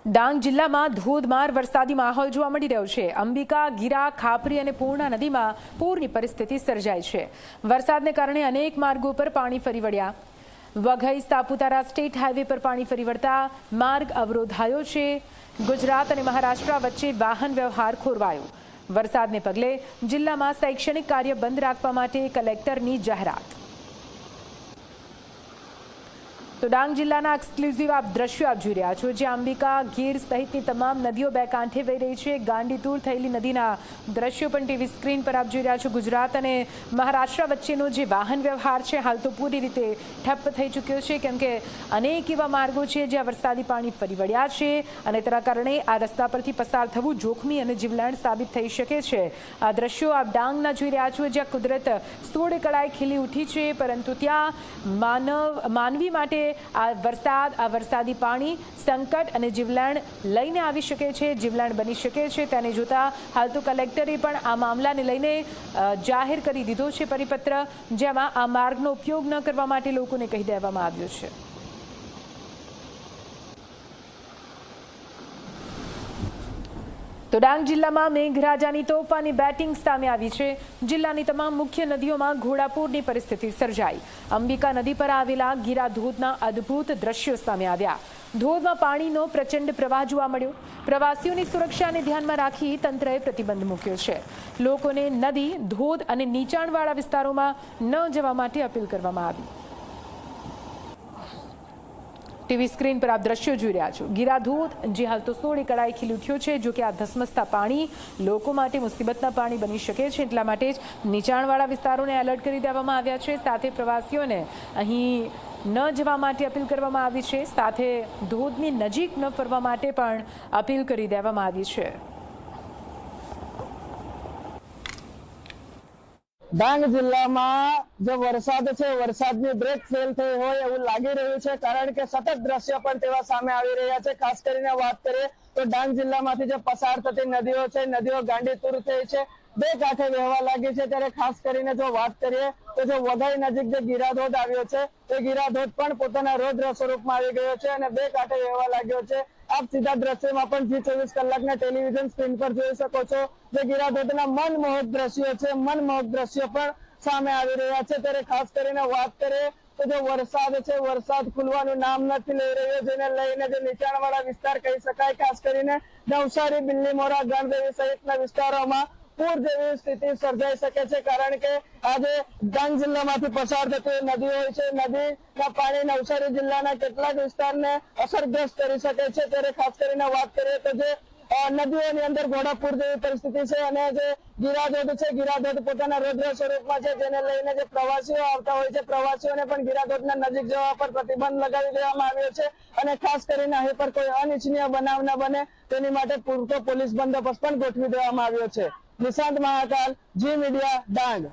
ડાંગ જિલ્લામાં ધોધમાર વરસાદી માહોલ જોવા મળી રહ્યો છે। અંબિકા, ગીરા, ખાપરી અને પૂર્ણા નદીમાં પૂરની પરિસ્થિતિ સર્જાઈ છે। વરસાદને કારણે અનેક માર્ગો પર પાણી ફરી વળ્યા। વઘઈ સાપુતારા સ્ટેટ હાઈવે પર પાણી ફરી વળતા માર્ગ અવરોધાયો છે। ગુજરાત અને મહારાષ્ટ્ર વચ્ચે વાહન વ્યવહાર ખોરવાયો। વરસાદને પગલે જિલ્લામાં શૈક્ષણિક કાર્ય બંધ રાખવા માટે કલેક્ટરની જાહેરાત। તો ડાંગ જિલ્લાના એક્સક્લુઝિવ આપ દ્રશ્યો આપ જોઈ રહ્યા છો, જ્યાં અંબિકા, ગીર સહિતની તમામ નદીઓ બે કાંઠે વહી રહી છે। ગાંડીતુર થયેલી નદીના દ્રશ્યો પણ ટીવી સ્ક્રીન પર આપ જોઈ રહ્યા છો। ગુજરાત અને મહારાષ્ટ્ર વચ્ચેનો જે વાહન વ્યવહાર છે હાલ તો પૂરી રીતે ઠપ્પ થઈ ચૂક્યો છે, કેમ કે અનેક એવા માર્ગો છે જ્યાં વરસાદી પાણી ફરી વળ્યા છે અને તેના કારણે આ રસ્તા પરથી પસાર થવું જોખમી અને જીવલેણ સાબિત થઈ શકે છે। આ દ્રશ્યો આપ ડાંગના જોઈ રહ્યા છો, જ્યાં કુદરત સોળે કળાએ ખીલી ઉઠી છે, પરંતુ ત્યાં માનવી માટે આ વરસાદી પાણી સંકટ અને જીવલેણ લઈને આવી શકે છે, જીવલેણ બની શકે છે। તેને જોતા હાલ તો કલેક્ટરે પણ આ મામલાને લઈને જાહેર કરી દીધો છે પરિપત્ર, જેમાં આ માર્ગનો ઉપયોગ ન કરવા માટે લોકોને કહી દેવામાં આવ્યું છે। તો ડાંગ જિલ્લામાં મેઘરાજાની તોફાની બેટિંગ સામે આવી છે। જિલ્લાની તમામ મુખ્ય નદીઓમાં ઘોડાપૂરની પરિસ્થિતિ સર્જાઈ। અંબિકા નદી પર આવેલા ગીરા ધોધના અદ્ભુત દ્રશ્યો સામે આવ્યા। ધોધમાં પાણીનો પ્રચંડ પ્રવાહ જોવા મળ્યો। પ્રવાસીઓની સુરક્ષાને ધ્યાનમાં રાખી તંત્રએ પ્રતિબંધ મૂક્યો છે। લોકોને નદી, ધોધ અને નીચાણવાળા વિસ્તારોમાં ન જવા માટે અપીલ કરવામાં આવી। ટીવી સ્ક્રીન પર આપ દ્રશ્યો જોઈ રહ્યા છો। ગીરા ધોધ જે હાલ તો સોળે કળાએ ખીલી ઉઠ્યો છે, જો કે આ ધસમસતા પાણી લોકો માટે મુસીબતના પાણી બની શકે છે, એટલા માટે જ નીચાણવાળા વિસ્તારોને એલર્ટ કરી દેવામાં આવ્યા છે। સાથે પ્રવાસીઓને અહીં ન જવા માટે અપીલ કરવામાં આવી છે, સાથે ધોધની નજીક ન ફરવા માટે પણ અપીલ કરી દેવામાં આવી છે। ડાંગ જિલ્લામાં જે વરસાદ છે, વરસાદની બ્રેક ફેલ થઈ હોય એવું લાગી રહ્યું છે, કારણ કે સતત દ્રશ્ય પણ તેવા સામે આવી રહ્યા છે। ખાસ કરીને વાત કરીએ તો ડાંગ જિલ્લામાંથી જે પસાર થતી નદીઓ છે, નદીઓ ગાંડીતુર થઈ છે, બે કાંઠે વહેવા લાગી છે। ત્યારે ખાસ કરીને જો વાત કરીએ તો જો વઘઈ નજીક જે ગીરાધોધ આવ્યો છે, તે ગીરાધોધ પણ પોતાના રૌદ્ર સ્વરૂપમાં આવી ગયો છે અને બે કાંઠે વહેવા લાગ્યો છે। આપ સીધા દ્રશ્યમાં પણ G24 કલાકના ટેલિવિઝન સ્ક્રીન પર જોઈ શકો છો। જે ગીરાધોધના મનમોહક દ્રશ્યો છે, મનમોહક દ્રશ્યો પણ સામે આવી રહ્યા છે। ત્યારે ખાસ કરીને વાત કરીએ તો જે વરસાદ છે, વરસાદ ખુલવાનું નામ નથી લઈ રહ્યો, જેને લઈને જે નીચાણવાળા વિસ્તાર કહી શકાય, ખાસ કરીને નવસારી, બિલ્લીમોરા, ગણદેવી સહિતના વિસ્તારોમાં પૂર જેવી સ્થિતિ સર્જાઈ શકે છે, કારણ કે આજે ડાંગ જિલ્લામાંથી પસાર થતી નદી હોય છે, નદીના પાણી નવસારી જિલ્લાના કેટલાક વિસ્તારને અસરગ્રસ્ત કરી શકે છે। ત્યારે ખાસ કરીને વાત કરીએ તો જે નદીઓની અંદર ઘોડાપૂર જેવી પરિસ્થિતિ છે અને જે ગીરાધોધ છે, ગીરાધોધ પોતાના રૌદ્ર સ્વરૂપમાં છે, જેને લઈને જે પ્રવાસીઓ આવતા હોય છે, પ્રવાસીઓને પણ ગીરાધોધના નજીક જવા પર પ્રતિબંધ લગાવી દેવામાં આવ્યો છે અને ખાસ કરીને અહીં પર કોઈ અનિચ્છનીય બનાવ ન બને તેની માટે પૂરતો પોલીસ બંદોબસ્ત પણ ગોઠવી દેવામાં આવ્યો છે। નિશાંત મહાકાલ, જી મીડિયા, ડાંગ।